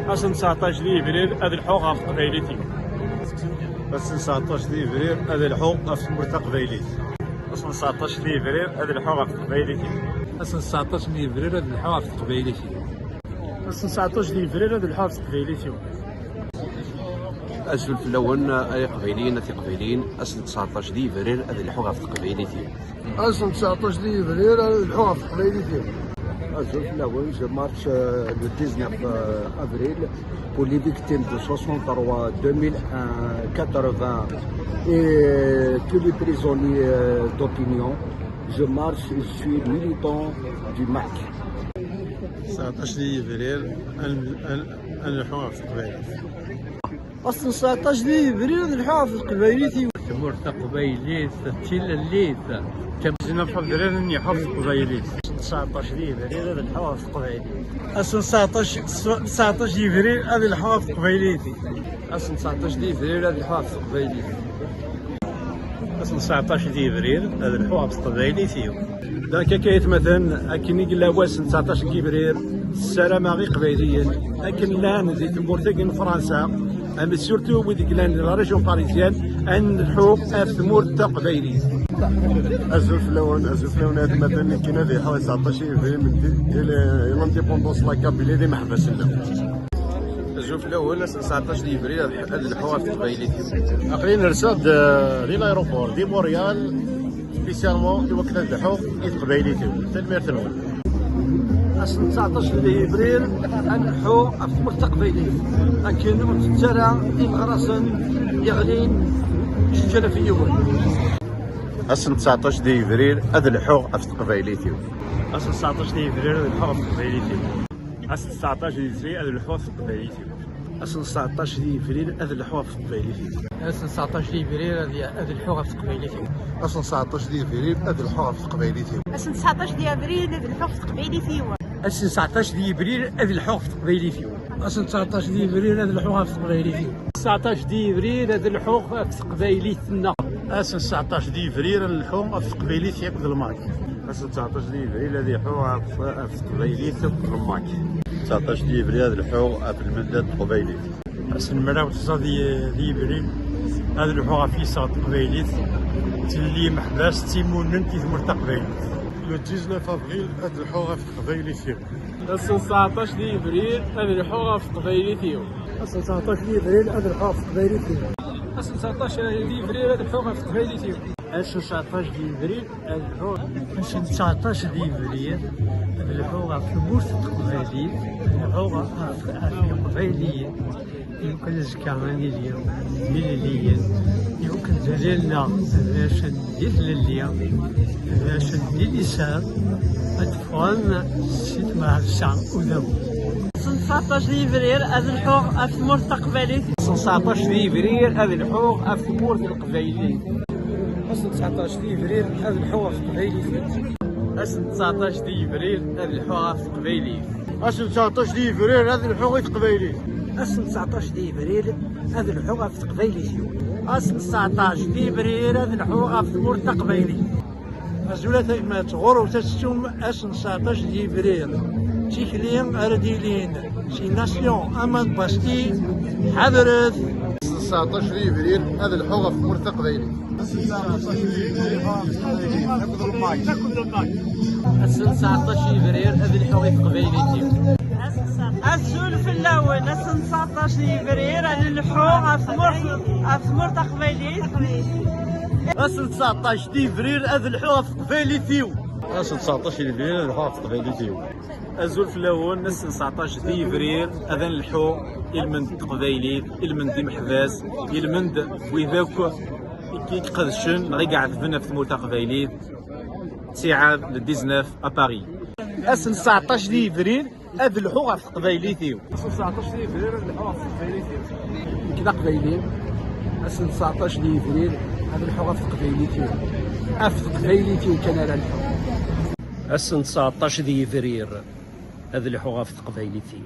اصلا 19 ديفريل هذا الحوق في قبيلتي. اصلا 19 ديفريل هذا الحوق في مرتقبيليت. اصلا 19 ديفريل هذا الحوق في قبيلتي. اصلا 19 ديفريل هذا الحوق في قبيلتي. اصلا 19 ديفريل هذا الحوق في قبيلتي. أجل في الأول أي قبيلين قبيلين أصل 19 ديفريل هذا الحوق في قبيلتي. أصل 19 ديفريل هذا الحوق في قبيلتي. أجل في الأول je marche le 19 avril pour les victimes de 63, 2080 et tous les prisonniers d'opinion. Je marche et je suis militant du MAC. 19 ديفريل الحوق في قبيلتي. أصل 19 ديفريل هذا الحوق في قبيلتي. مرتقبيليت تيل الليث كمزنا في الدراري اني حافظ قبيليت. 19 ديفريل هذا الحوق في قبيلتي. أصل 19 ديفريل هذا الحوق في قبيلتي. اصلا 19 ديفريل هذا الحوق في قبيلتي. اصلا 19 ديفريل هذا الحوق في قبيلتي. داك كايت مثلا اكن قال واس 19 ديفريل السلامه غير قبيليا لكن لا نزيد المورتاكين فرنسا اما سورتو ويديك لا ريجيون باريزيان ان الحوق في مرتقبيليت. ازول في اللون هذا مثلا كاين في حوالي 19 من ديال لانديبوندونس لا كابيلي اللي محبس لنا. أجل في الأول 19 ديفريل هذا الحوق في قبيلتي. عقلين رصاد دي لايروبور دي موريال سبيسيالمون في وقت هذا الحوق في قبيلتي حتى الميرت الاول. أصل 19 ديفريل هذا الحوق في مرتقبيلتي. لكن ترى غرسن يغلين شجره في يوم. اصلا 19 ديفريل هذا الحوق في قبيلتي. اصلا 19 ديفريل هذا الحوق في قبيلتي. اصلا 19 ديفريل هذا الحوق في قبيلتي. اصلا 19 ديفريل هذا الحوق في قبيلتي. اصلا 19 ديفريل هذا الحوق في قبيلتي. اصلا 19 ديفريل هذا الحوق في قبيلتي. اصلا 19 ديفريل هذا الحوق في قبيلتي. أصل 19 ديفريل هذا الحوق في قبيلتي. أصل 19 ديفريل هذا الحوق في قبيلتي. 19 ديفريل هذا الحوق في قبيلتنا. اصلا 19 ديفريل الحوق في قبيلتي ياكل الماك. اصلا 19 ديفريل هذا الحوق في قبيلتي الماك. 19 ديفريل هذا الحوق في المندات قبيلتي. اصلا مراو 9 ديفريل هذا الحوق في صاد قبيليت تلي محباس تيمونن في مرتقبيليت. لو 19 افريل هذا الحوق في قبيلتي. اصلا 19 ديفريل هذا الحوق في قبيلتي. أصل 19 ديفريل هذا الحوق في قبيلتي. اصلا 19 ديفريل هذا الحوق في قبيلتي. أصل 19 ديفريل هذا الحوق. أصل 19 ديفريل هذا الحوق في مرتقبيليت. الحوق في قبيلية. يمكن زكاماني اليوم مليليا يمكن دليلنا باش ندير اليوم باش ندير الإسهام أدفعنا ست مع الساعة ودو. 19 ديفريل هذا الحوق في مرتقبيلتي. 19 ديفريل هذا الحوق في مرتقبيليت. أصل 19 ديفريل هذا الحوق في قبيلتي. أصل 19 ديفريل هذا الحوق في قبيلتي. اصلا 19 ديفريل هذا الحوق في قبيلتي. أصل 19 ديفريل هذا الحوق في قبيلتي. أصل 19 ديفريل هذا الحوق في مرتقبيلتي. أزولة ما تغرو تستم أصل 19 ديفريل تيكلين أرديلين شي ناسيون أمان باستي حضرت. 19 ديفريل هذا الحوق في مرتقبيلتي. أصل 19 ديفريل هذا الحوق في قبيلتي. الزول في الاول اصلا 19 ديفريل هذا الحوق في مرتقبيليت. أصل 19 ديفريل هذا الحوق في قبيلتي. اصلا 19 ديفريل هذا الحوق في قبيلتي. ازول في الاول نص 19 ديفريل هذا الحوق المند قبيليت المند محباس المند ويذاك كيقدشن غير قاعد فينا في مرتقبيليت ساعه 19 اباري. أصل 19 ديفريل هذا الحوق في قبيلتي. اصلا 19 ديفريل هذا الحوق في قبيلتي. كذا قبيلي. أصل 19 ديفريل هذا الحوق في قبيلتي. في قبيلتي وكان على الحوق. أصل 19 ديفريل هذا الحوق في قبيلتي.